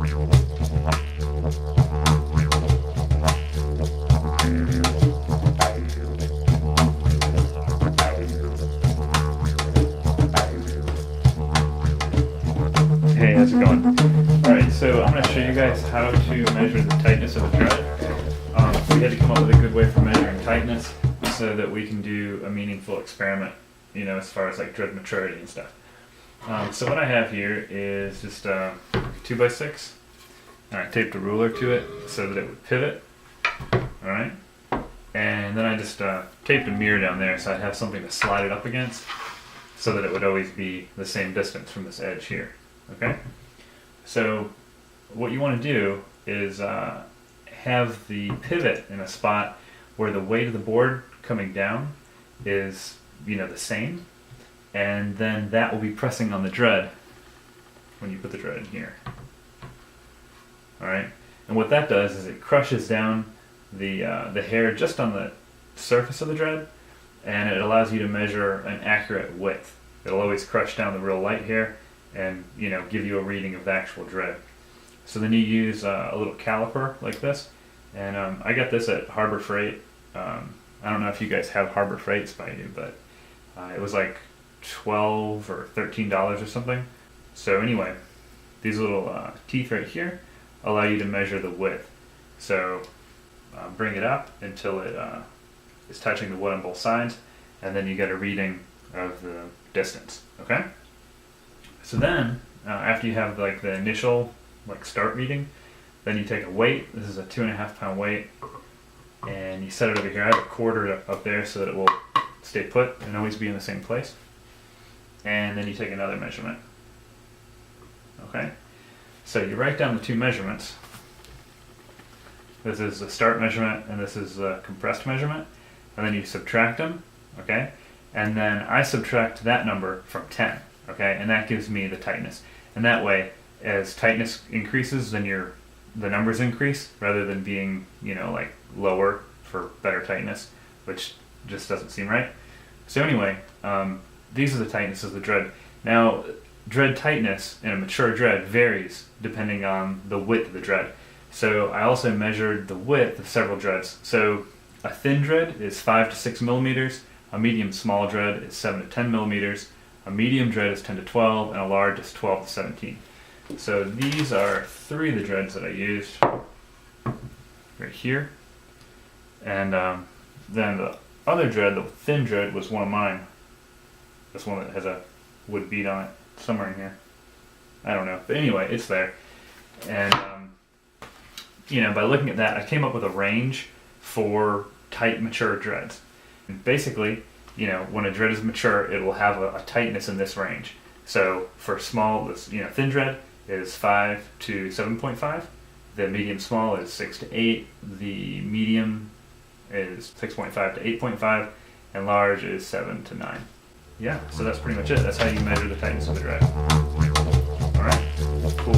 Hey, how's it going? Alright, so I'm going to show you guys how to measure the tightness of a dread. We had to come up with a good way for measuring tightness so that we can do a meaningful experiment, you know, as far as like dread maturity and stuff. So what I have here is just a 2x6, and I taped a ruler to it so that it would pivot. Alright, and then I just taped a mirror down there so I'd have something to slide it up against so that it would always be the same distance from this edge here. Okay, so what you want to do is have the pivot in a spot where the weight of the board coming down is, you know, the same, and then that will be pressing on the dread when you put the dread in here. All right, and what that does is it crushes down the hair just on the surface of the dread, and it allows you to measure an accurate width. It'll always crush down the real light hair and, you know, give you a reading of the actual dread. So then you use a little caliper like this, and I got this at Harbor Freight. I don't know if you guys have Harbor Freights by you, but it was like $12 or $13 or something. So anyway, these little teeth right here allow you to measure the width. So bring it up until it is touching the wood on both sides, and then you get a reading of the distance. Okay. So then, after you have like the initial like start reading, then you take a weight. This is a 2.5 pound weight, and you set it over here. I have a quarter up there so that it will stay put and always be in the same place. And then you take another measurement. Okay, so you write down the two measurements. This is the start measurement, and this is the compressed measurement, and then you subtract them. Okay, and then I subtract that number from 10. Okay, and that gives me the tightness. And that way, as tightness increases, then the numbers increase rather than being, you know, like lower for better tightness, which just doesn't seem right. So anyway, these are the tightnesses of the dread. Now, dread tightness in a mature dread varies depending on the width of the dread. So I also measured the width of several dreads. So a thin dread is 5 to 6 millimeters, a medium small dread is 7 to 10 millimeters, a medium dread is 10 to 12, and a large is 12 to 17. So these are three of the dreads that I used right here. And then the other dread, the thin dread, was one of mine. This one that has a wood bead on it, somewhere in here. I don't know, but anyway, it's there. And you know, by looking at that, I came up with a range for tight, mature dreads. And basically, you know, when a dread is mature, it will have a tightness in this range. So for small, this, you know, thin dread is 5 to 7.5. The medium small is 6 to 8. The medium is 6.5 to 8.5, and large is 7 to 9. Yeah, so that's pretty much it. That's how you measure the tightness of the dread. All right, cool.